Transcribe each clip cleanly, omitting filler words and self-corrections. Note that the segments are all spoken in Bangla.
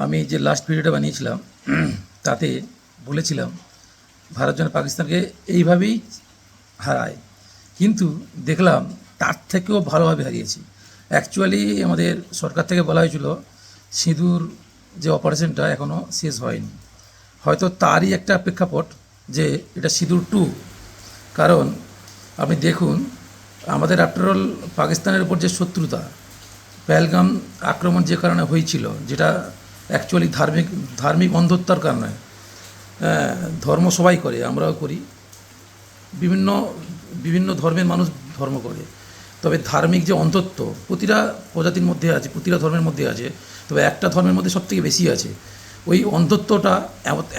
আমি যে লাস্ট ভিডিওটা বানিয়েছিলাম তাতে বলেছিলাম ভারত যেন পাকিস্তানকে এইভাবেই হারায়, কিন্তু দেখলাম তার থেকেও ভালোভাবে হারিয়েছি। অ্যাকচুয়ালি আমাদের সরকার থেকে বলা হয়েছিল সিঁদুর যে অপারেশনটা এখনও শেষ হয়নি, হয়তো তারই একটা প্রেক্ষাপট যে এটা সিঁদুর টু। কারণ আপনি দেখুন, আমাদের আফটারঅল পাকিস্তানের উপর যে শত্রুতা, পেহেলগাম আক্রমণ যে কারণে হয়েছিল, যেটা অ্যাকচুয়ালি ধার্মিক অন্ধত্বর কারণে। ধর্ম সবাই করে, আমরাও করি, বিভিন্ন বিভিন্ন ধর্মের মানুষ ধর্ম করে, তবে ধার্মিক যে অন্ধত্ব প্রতিটা প্রজাতির মধ্যে আছে, প্রতিটা ধর্মের মধ্যে আছে, তবে একটা ধর্মের মধ্যে সবথেকে বেশি আছে। ওই অন্ধত্বটা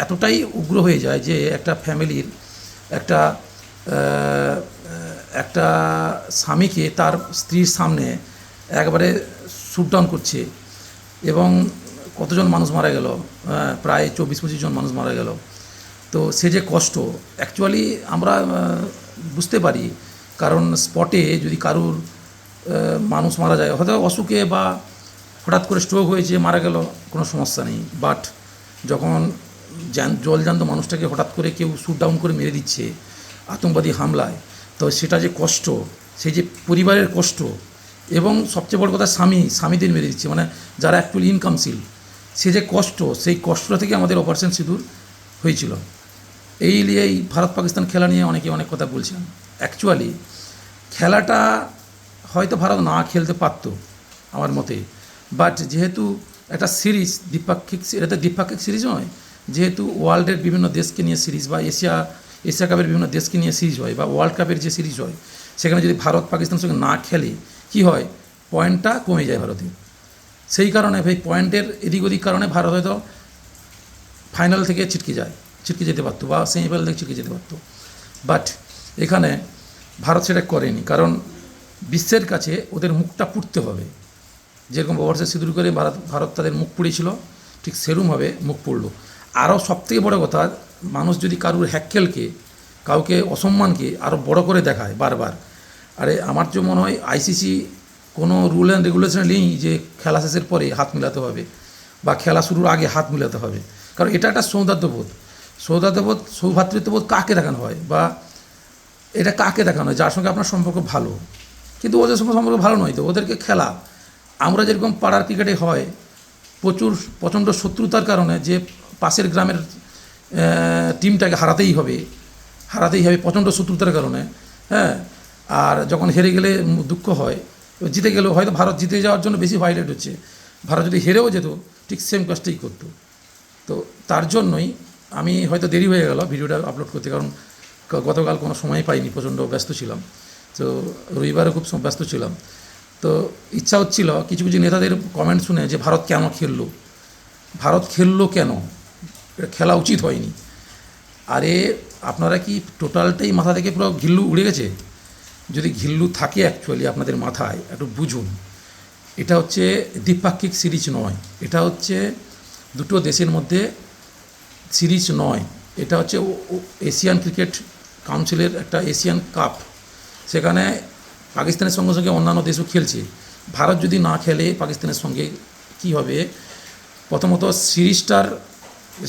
এতটাই উগ্র হয়ে যায় যে একটা ফ্যামিলির একটা একটা স্বামীকে তার স্ত্রীর সামনে একবারে শ্যুট ডাউন করছে, এবং কতজন মানুষ মারা গেল, প্রায় 24-25 জন মানুষ মারা গেল। তো সে যে কষ্ট অ্যাকচুয়ালি আমরা বুঝতে পারি, কারণ স্পটে যদি কারুর মানুষ মারা যায়, হয়তো অসুখে বা হঠাৎ করে স্ট্রোক হয়েছে মারা গেল, কোনো সমস্যা নেই। বাট যখন জলজান্ত মানুষটাকে হঠাৎ করে কেউ শ্যুট ডাউন করে মেরে দিচ্ছে আতঙ্কবাদী হামলায়, তো সেটা যে কষ্ট, সেই যে পরিবারের কষ্ট, এবং সবচেয়ে বড় কথা স্বামীদের মেরে দিচ্ছে, মানে যারা অ্যাকচুয়ালি ইনকামশীল, সে যে কষ্ট, সেই কষ্টটা থেকে আমাদের অপারেশন সিঁদুর হয়েছিল। এই নিয়ে এই ভারত পাকিস্তান খেলা নিয়ে অনেকে অনেক কথা বলছেন। অ্যাকচুয়ালি খেলাটা হয়তো ভারত না খেলতে পারত আমার মতে, বাট যেহেতু একটা সিরিজ দ্বিপাক্ষিক, এটা তো দ্বিপাক্ষিক সিরিজ নয়, যেহেতু ওয়ার্ল্ডের বিভিন্ন দেশকে নিয়ে সিরিজ, বা এশিয়া কাপের বিভিন্ন দেশকে নিয়ে সিরিজ হয়, বা ওয়ার্ল্ড কাপের যে সিরিজ হয়, সেখানে যদি ভারত পাকিস্তানের সঙ্গে না খেলে কী হয়, পয়েন্টটা কমে যায় ভারতের। সেই কারণে ভাই পয়েন্টের এদিক ওদিক কারণে ভারত হয়তো ফাইনাল থেকে ছিটকে যেতে পারতো, বা সেমিফাইনাল থেকে ছিটকে যেতে পারতো। বাট এখানে ভারত সেটা করেনি, কারণ বিশ্বের কাছে ওদের মুখটা পুড়তে হবে। যেরকম ওভারসিজ সিঁদুর করে ভারত তাদের মুখ পুড়েছিল, ঠিক সেরকমভাবে মুখ পুড়লো। আরও সবথেকে বড় কথা, মানুষ যদি কারুর হ্যাক্কেলকে, কাউকে অসম্মানকে আরও বড় করে দেখায় বারবার, আরে আমার যে মনে হয় আইসিসি কোনো রুল অ্যান্ড রেগুলেশন নেই যে খেলা শেষের পরে হাত মিলাতে হবে, বা খেলা শুরুর আগে হাত মিলাতে হবে। কারণ এটা একটা সৌভ্রাতৃত্ববোধ কাকে দেখানো হয়, বা এটা কাকে দেখানো হয়? যার সঙ্গে আপনার সম্পর্ক ভালো, কিন্তু ওদের সঙ্গে সম্পর্ক ভালো নয়, তো ওদেরকে খেলা। আমরা যেরকম পাড়ার ক্রিকেটে হয়, প্রচণ্ড শত্রুতার কারণে যে পাশের গ্রামের টিমটাকে হারাতেই হবে প্রচণ্ড শত্রুতার কারণে, হ্যাঁ। আর যখন হেরে গেলে দুঃখ হয়, জিতে গেলেও হয়তো ভারত জিতে যাওয়ার জন্য বেশি ভাইলেট হচ্ছে, ভারত যদি হেরেও যেত ঠিক সেম কাজটাই করতো। তো তার জন্যই আমি হয়তো দেরি হয়ে গেল ভিডিওটা আপলোড করতে, কারণ গতকাল কোনো সময় পাইনি, প্রচণ্ড ব্যস্ত ছিলাম। তো রবিবারে খুব ব্যস্ত ছিলাম। তো ইচ্ছা হচ্ছিল কিছু কিছু নেতাদের কমেন্ট শুনে যে ভারত খেললো কেন, খেলা উচিত হয়নি। আরে আপনারা কি টোটালটাই মাথা থেকে পুরো ঘিল্লু উড়ে গেছে? যদি ঘিল্লু থাকে অ্যাকচুয়ালি আপনাদের মাথায়, একটু বুঝুন। এটা হচ্ছে দ্বিপাক্ষিক সিরিজ নয়, এটা হচ্ছে দুটো দেশের মধ্যে সিরিজ নয়, এটা হচ্ছে এশিয়ান ক্রিকেট কাউন্সিলের একটা এশিয়ান কাপ। সেখানে পাকিস্তানের সঙ্গে সঙ্গে অন্যান্য দেশও খেলছে। ভারত যদি না খেলে পাকিস্তানের সঙ্গে কী হবে, প্রথমত সিরিজটার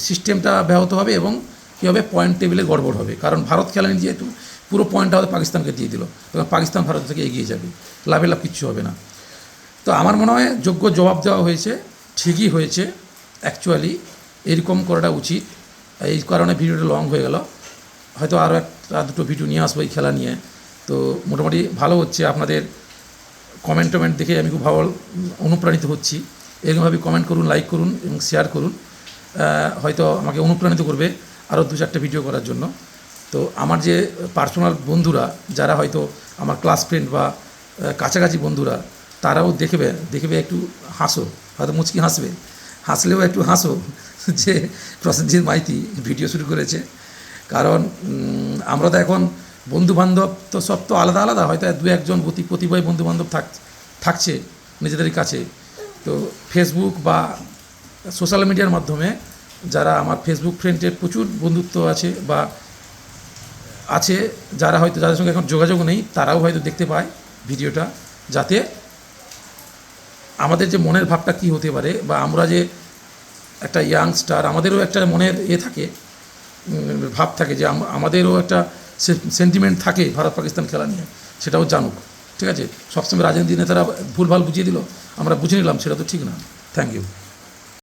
সিস্টেমটা ব্যাহত হবে, এবং কী হবে, পয়েন্ট টেবিলে গড়বড় হবে। কারণ ভারত খেলেনি যেহেতু, পুরো পয়েন্টটা হয়তো পাকিস্তানকে দিয়ে দিল, তখন পাকিস্তান ভারত থেকে এগিয়ে যাবে, লাভ কিচ্ছু হবে না। তো আমার মনে হয় যোগ্য জবাব দেওয়া হয়েছে, ঠিকই হয়েছে। অ্যাকচুয়ালি এরকম করাটা উচিত। এই কারণে ভিডিওটা লং হয়ে গেল, হয়তো আরও একটা দুটো ভিডিও নিয়ে আসবো এই খেলা নিয়ে। তো মোটামুটি ভালো হচ্ছে, আপনাদের কমেন্ট দেখে আমি খুব ভালো অনুপ্রাণিত হচ্ছি। এরকমভাবে কমেন্ট করুন, লাইক করুন এবং শেয়ার করুন, হয়তো আমাকে অনুপ্রাণিত করবে আরও 2-4টে ভিডিও করার জন্য। তো আমার যে পার্সোনাল বন্ধুরা, যারা হয়তো আমার ক্লাস ফ্রেন্ড বা কাছাকাছি বন্ধুরা, তারাও দেখবে একটু হাসো, হয়তো মুচকি হাসলেও একটু হাসো যে প্রসেনজিৎ মাইতি ভিডিও শুরু করেছে। কারণ আমরা তো এখন বন্ধুবান্ধব তো সব তো আলাদা আলাদা, হয়তো 2-1জন প্রতিভয় বন্ধুবান্ধব থাকছে নিজেদের কাছে। তো ফেসবুক বা সোশ্যাল মিডিয়ার মাধ্যমে যারা আমার ফেসবুক ফ্রেন্ডের প্রচুর বন্ধুত্ব আছে, যারা হয়তো যাদের সঙ্গে এখন যোগাযোগ নেই, তারাও হয়তো দেখতে পায় ভিডিওটা, যাতে আমাদের যে মনের ভাবটা কী হতে পারে, বা আমরা যে একটা ইয়াংস্টার, আমাদেরও একটা মনের থাকে, ভাব থাকে যে আমাদেরও একটা সেন্টিমেন্ট থাকে ভারত পাকিস্তান খেলা নিয়ে, সেটাও জানুক। ঠিক আছে, সবসময় রাজনীতি নেতারা ভুলভাল বুঝিয়ে দিল, আমরা বুঝে নিলাম, সেটা তো ঠিক না। Thank you.